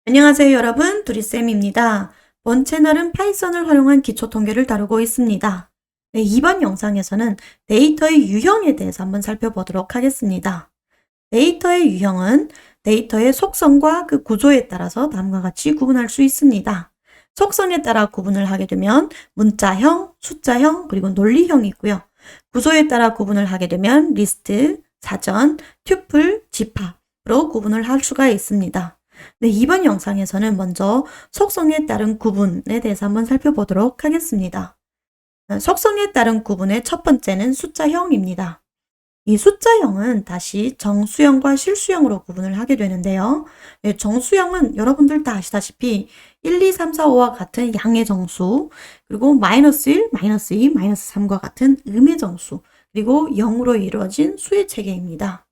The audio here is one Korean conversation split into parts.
안녕하세요 여러분, 두리쌤입니다. 본 채널은 파이썬을 활용한 기초 통계를 다루고 있습니다. 네, 이번 영상에서는 데이터의 유형에 대해서 한번 살펴보도록 하겠습니다. 데이터의 유형은 데이터의 속성과 그 구조에 따라서 다음과 같이 구분할 수 있습니다. 속성에 따라 구분을 하게 되면 문자형, 숫자형, 그리고 논리형이 있고요. 구조에 따라 구분을 하게 되면 리스트, 사전, 튜플, 집합으로 구분을 할 수가 있습니다. 네, 이번 영상에서는 먼저 속성에 따른 구분에 대해서 한번 살펴보도록 하겠습니다. 속성에 따른 구분의 첫 번째는 숫자형입니다. 이 숫자형은 다시 정수형과 실수형으로 구분을 하게 되는데요. 네, 정수형은 여러분들 다 아시다시피 1, 2, 3, 4, 5와 같은 양의 정수, 그리고 마이너스 1, 마이너스 2, 마이너스 3과 같은 음의 정수, 그리고 0으로 이루어진 수의 체계입니다.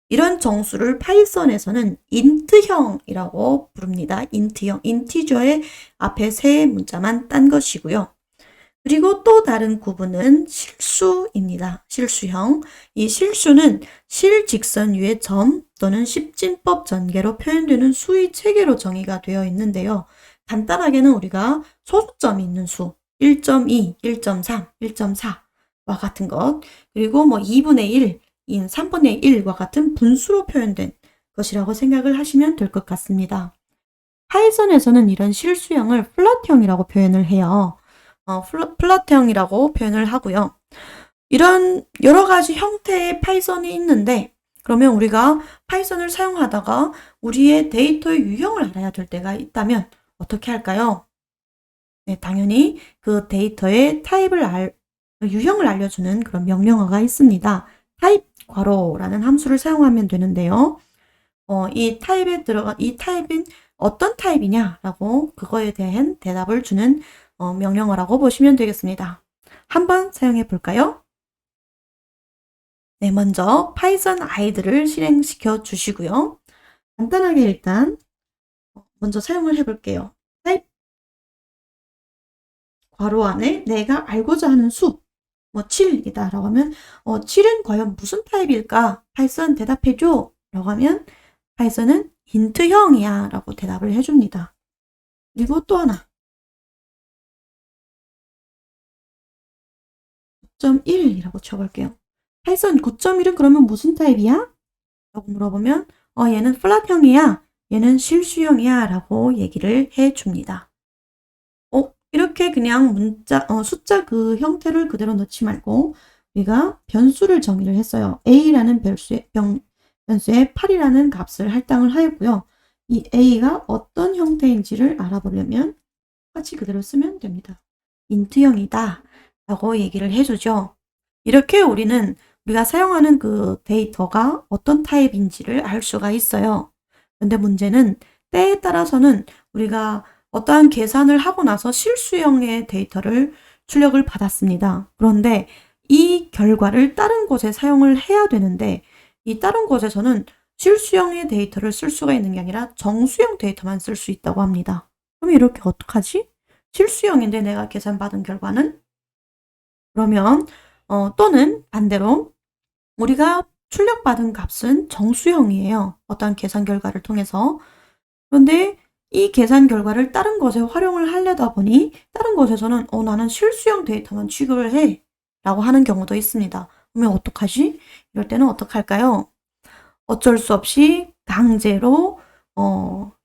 이런 정수를 파이썬에서는 인트형이라고 부릅니다. 인트형, 인티저의 앞에 세 문자만 딴 것이고요. 그리고 또 다른 구분은 실수입니다. 실수형. 이 실수는 실직선 위에 점 또는 십진법 전개로 표현되는 수의 체계로 정의가 되어 있는데요. 간단하게는 우리가 소수점이 있는 수, 1.2, 1.3, 1.4와 같은 것, 그리고 뭐 2분의 1, 인 3분의 1과 같은 분수로 표현된 것이라고 생각을 하시면 될 것 같습니다. 파이썬에서는 이런 실수형을 플롯형이라고 표현을 해요. 플롯형이라고 표현을 하고요. 이런 여러 가지 형태의 파이썬이 있는데, 그러면 우리가 파이썬을 사용하다가 우리의 데이터의 유형을 알아야 될 때가 있다면 어떻게 할까요? 네, 당연히 그 데이터의 유형을 알려주는 그런 명령어가 있습니다. 타입 괄호라는 함수를 사용하면 되는데요. 이 타입인 어떤 타입이냐라고 그거에 대한 대답을 주는 명령어라고 보시면 되겠습니다. 한번 사용해 볼까요? 네, 먼저 파이썬 아이들을 실행시켜 주시고요. 간단하게 일단 먼저 사용을 해 볼게요. 타입 괄호 안에 내가 알고자 하는 수, 뭐 7이다 라고 하면 7은 과연 무슨 타입일까? 파이썬 대답해줘 라고 하면 파이썬은 인트형이야 라고 대답을 해줍니다. 그리고 또 하나 9.1이라고 쳐볼게요. 파이썬 9.1은 그러면 무슨 타입이야? 라고 물어보면 얘는 플랫형이야, 얘는 실수형이야 라고 얘기를 해줍니다. 이렇게 그냥 숫자 그 형태를 그대로 넣지 말고 우리가 변수를 정의를 했어요. a라는 변수에 8이라는 값을 할당을 하였고요. 이 a가 어떤 형태인지를 알아보려면 같이 그대로 쓰면 됩니다. 인트형이다 라고 얘기를 해주죠. 이렇게 우리가 사용하는 그 데이터가 어떤 타입인지를 알 수가 있어요. 근데 문제는 때에 따라서는 우리가 어떠한 계산을 하고 나서 실수형의 데이터를 출력을 받았습니다. 그런데 이 결과를 다른 곳에 사용을 해야 되는데 이 다른 곳에서는 실수형의 데이터를 쓸 수가 있는 게 아니라 정수형 데이터만 쓸 수 있다고 합니다. 그럼 이렇게 어떡하지? 실수형인데 내가 계산받은 결과는? 그러면 또는 반대로 우리가 출력받은 값은 정수형이에요. 어떤 계산 결과를 통해서. 그런데 이 계산 결과를 다른 것에 활용을 하려다 보니 다른 것에서는 나는 실수형 데이터만 취급을 해 라고 하는 경우도 있습니다. 그러면 어떡하지? 이럴 때는 어떡할까요? 어쩔 수 없이 강제로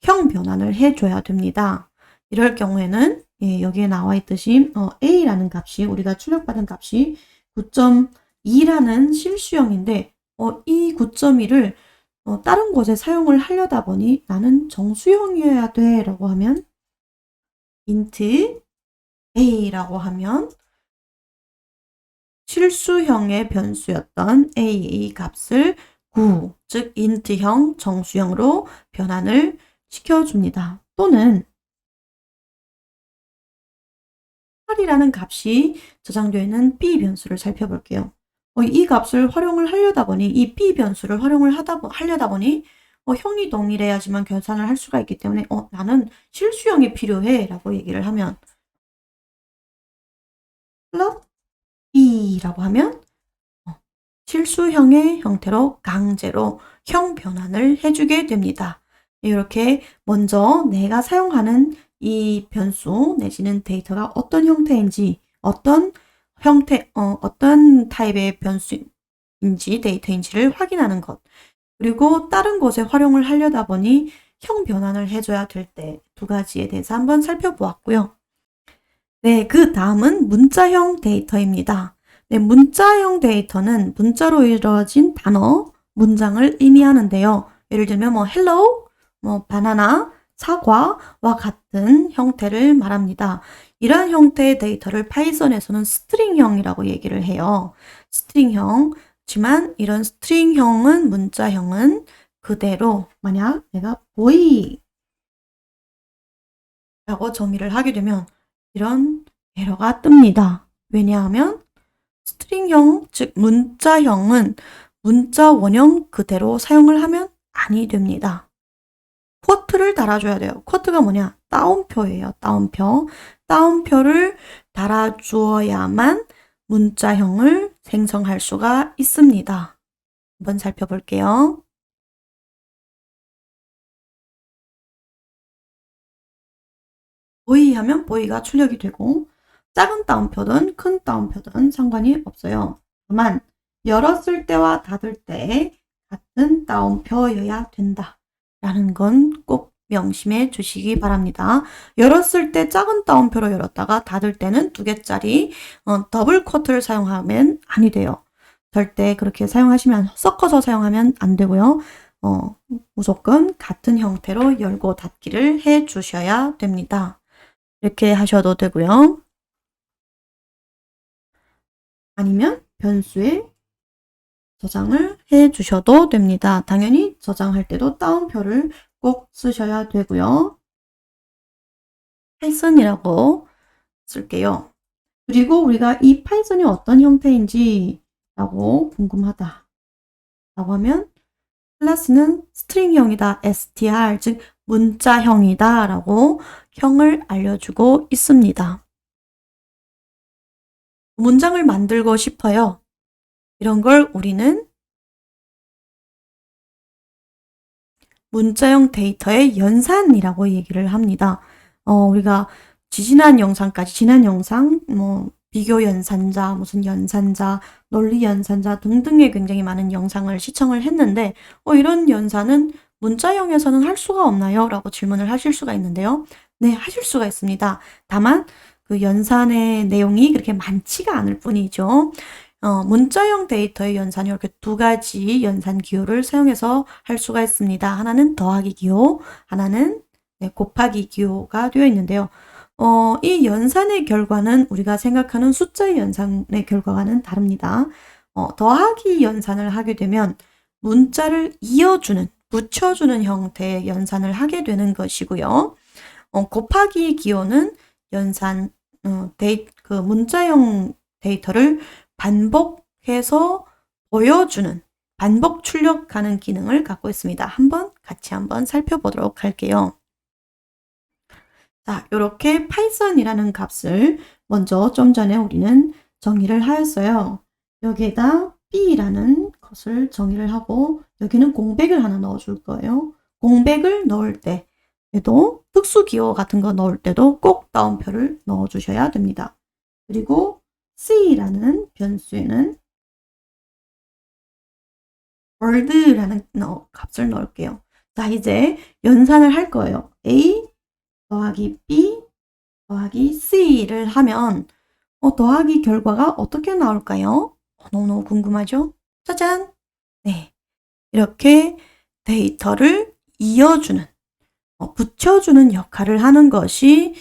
형 변환을 해줘야 됩니다. 이럴 경우에는 여기에 나와 있듯이 a라는 값이 우리가 출력받은 값이 9.2라는 실수형인데 이 9.2를 다른 곳에 사용을 하려다 보니 나는 정수형이어야 돼 라고 하면 int a라고 하면 실수형의 변수였던 a 값을 9, 즉 int형 정수형으로 변환을 시켜줍니다. 또는 8이라는 값이 저장되어 있는 b 변수를 살펴볼게요. 이 값을 활용을 하려다 보니 이 b 변수를 활용을 하려다 보니 형이 동일해야지만 계산을 할 수가 있기 때문에 나는 실수형이 필요해 라고 얘기를 하면 플러스 b라고 하면 실수형의 형태로 강제로 형 변환을 해주게 됩니다. 이렇게 먼저 내가 사용하는 이 변수 내지는 데이터가 어떤 형태인지, 어떤 어떤 타입의 변수인지 데이터인지를 확인하는 것. 그리고 다른 곳에 활용을 하려다 보니 형 변환을 해줘야 될 때 두 가지에 대해서 한번 살펴보았고요. 네, 그 다음은 문자형 데이터입니다. 네, 문자형 데이터는 문자로 이루어진 단어, 문장을 의미하는데요. 예를 들면 뭐 hello, 뭐 바나나, 사과와 같은 형태를 말합니다. 이러한 형태의 데이터를 파이썬에서는 스트링형이라고 얘기를 해요. 스트링형지만 이런 스트링형은 문자형은 그대로 만약 내가 boy 라고 정의를 하게 되면 이런 에러가 뜹니다. 왜냐하면 스트링형, 즉 문자형은 문자 원형 그대로 사용을 하면 아니 됩니다. 쿼트를 달아줘야 돼요. 쿼트가 뭐냐? 따옴표예요. 따옴표. 따옴표를 달아주어야만 문자형을 생성할 수가 있습니다. 한번 살펴볼게요. 보이 하면 보이가 출력이 되고 작은 따옴표든 큰 따옴표든 상관이 없어요. 다만 열었을 때와 닫을 때 같은 따옴표여야 된다. 라는 건 꼭 명심해 주시기 바랍니다. 열었을 때 작은 따옴표로 열었다가 닫을 때는 2개짜리 더블 쿼트를 사용하면 아니 돼요. 절대 그렇게 사용하시면 섞어서 사용하면 안 되고요. 무조건 같은 형태로 열고 닫기를 해 주셔야 됩니다. 이렇게 하셔도 되고요. 아니면 변수에 저장을 해 주셔도 됩니다. 당연히 저장할 때도 따옴표를 꼭 쓰셔야 되고요. 파이썬이라고 쓸게요. 그리고 우리가 이 파이썬이 어떤 형태인지 라고 궁금하다 라고 하면 클래스는 스트링형이다, str, 즉 문자형이다 라고 형을 알려주고 있습니다. 문장을 만들고 싶어요. 이런 걸 우리는 문자형 데이터의 연산이라고 얘기를 합니다. 우리가 지난 영상까지, 지난 영상, 비교 연산자, 무슨 연산자, 논리 연산자 등등의 굉장히 많은 영상을 시청을 했는데, 이런 연산은 문자형에서는 할 수가 없나요? 라고 질문을 하실 수가 있는데요. 네, 하실 수가 있습니다. 다만, 그 연산의 내용이 그렇게 많지가 않을 뿐이죠. 문자형 데이터의 연산이 이렇게 2가지 연산 기호를 사용해서 할 수가 있습니다. 하나는 더하기 기호, 하나는 곱하기 기호가 되어 있는데요. 이 연산의 결과는 우리가 생각하는 숫자의 연산의 결과와는 다릅니다. 더하기 연산을 하게 되면 문자를 이어주는, 붙여주는 형태의 연산을 하게 되는 것이고요. 곱하기 기호는 연산, 그 문자형 데이터를 반복해서 보여주는, 반복 출력하는 기능을 갖고 있습니다. 같이 한번 살펴보도록 할게요. 자, 이렇게 파이썬이라는 값을 먼저 좀 전에 우리는 정의를 하였어요. 여기에다 b라는 것을 정의를 하고 여기는 공백을 하나 넣어줄 거예요. 공백을 넣을 때에도 특수기호 같은 거 넣을 때도 꼭 따옴표를 넣어주셔야 됩니다. 그리고 c라는 변수에는 word라는 값을 넣을게요. 자, 이제 연산을 할 거예요. a 더하기 b 더하기 c를 하면 더하기 결과가 어떻게 나올까요? 너무너무 궁금하죠? 짜잔! 네, 이렇게 데이터를 이어주는, 붙여주는 역할을 하는 것이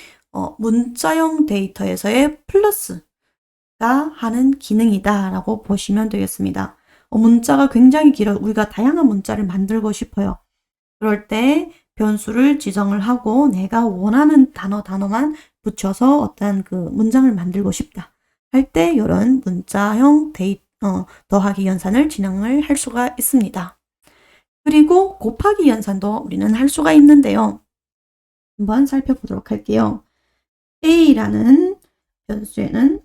문자형 데이터에서의 플러스가 하는 기능이다 라고 보시면 되겠습니다. 문자가 굉장히 길어요. 우리가 다양한 문자를 만들고 싶어요. 그럴 때 변수를 지정을 하고 내가 원하는 단어만 붙여서 어떤 그 문장을 만들고 싶다 할 때 이런 문자형 더하기 연산을 진행을 할 수가 있습니다. 그리고 곱하기 연산도 우리는 할 수가 있는데요. 한번 살펴보도록 할게요. a라는 변수에는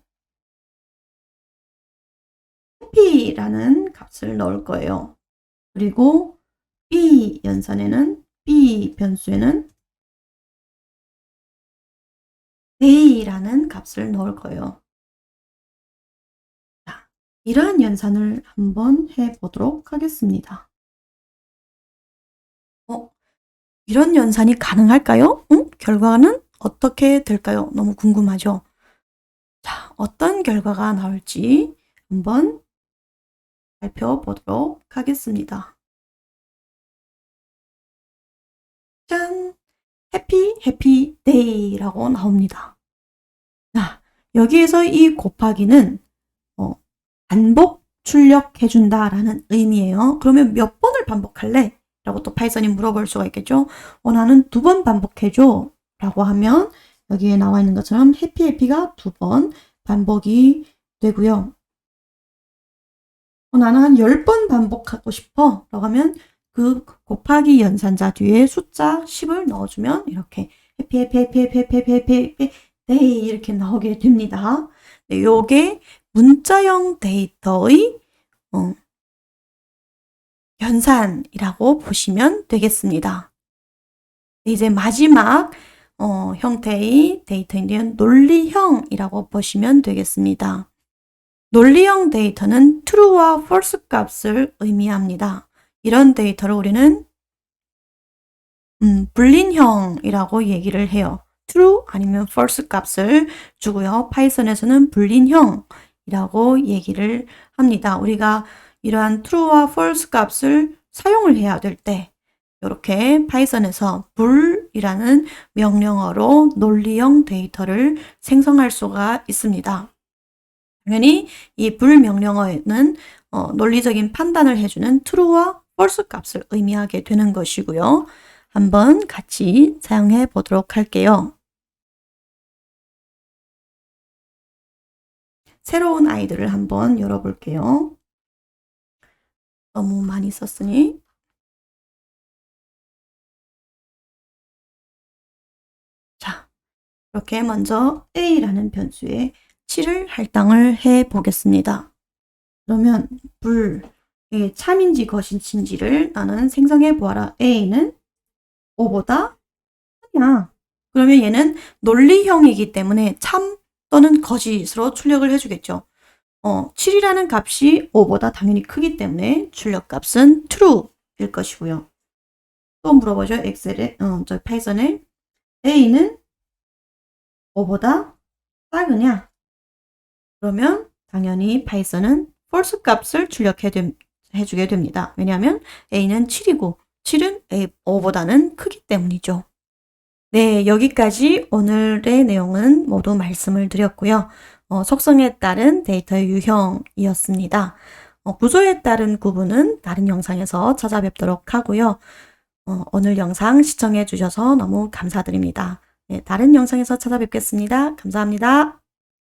cp라는 값을 넣을 거예요. 그리고 b 연산에는 B 변수에는 day라는 값을 넣을 거예요. 자, 이러한 연산을 한번 해보도록 하겠습니다. 이런 연산이 가능할까요? 결과는 어떻게 될까요? 너무 궁금하죠? 자, 어떤 결과가 나올지 한번 살펴보도록 하겠습니다. 짠! 해피 데이라고 나옵니다. 자, 여기에서 이 곱하기는 반복 출력해준다라는 의미예요. 그러면 몇 번을 반복할래? 라고 또 파이썬이 물어볼 수가 있겠죠. 나는 2번 반복해줘 라고 하면 여기에 나와 있는 것처럼 해피가 2번 반복이 되고요. 나는 한 10번 반복하고 싶어 라고 하면 그 곱하기 연산자 뒤에 숫자 10을 넣어주면 이렇게 해피 데이 이렇게 나오게 됩니다. 네, 요게 문자형 데이터의 연산이라고 보시면 되겠습니다. 이제 마지막 형태의 데이터인데요. 논리형이라고 보시면 되겠습니다. 논리형 데이터는 true와 false 값을 의미합니다. 이런 데이터를 우리는 불린형이라고 얘기를 해요. true 아니면 false 값을 주고요. 파이썬에서는 불린형이라고 얘기를 합니다. 우리가 이러한 true와 false 값을 사용을 해야 될 때 이렇게 파이썬에서 불이라는 명령어로 논리형 데이터를 생성할 수가 있습니다. 당연히 이 불 명령어에는 논리적인 판단을 해주는 true와 false 값을 의미하게 되는 것이고요. 한번 같이 사용해 보도록 할게요. 새로운 아이들을 한번 열어볼게요. 너무 많이 썼으니. 자, 이렇게 먼저 a라는 변수에 7을 할당을 해 보겠습니다. 그러면 이게 참인지 거짓인지를 나는 생성해 보아라. a는 5보다 크냐? 그러면 얘는 논리형이기 때문에 참 또는 거짓으로 출력을 해주겠죠. 7이라는 값이 5보다 당연히 크기 때문에 출력값은 true일 것이고요. 또 물어보죠. 엑셀에, 파이썬에 a는 5보다 작으냐? 그러면 당연히 파이썬은 false 값을 출력해주게 됩니다. 왜냐하면 a는 7이고 7은 5보다는 크기 때문이죠. 네, 여기까지 오늘의 내용은 모두 말씀을 드렸고요. 속성에 따른 데이터의 유형이었습니다. 구조에 따른 구분은 다른 영상에서 찾아뵙도록 하고요. 오늘 영상 시청해 주셔서 너무 감사드립니다. 네, 다른 영상에서 찾아뵙겠습니다. 감사합니다.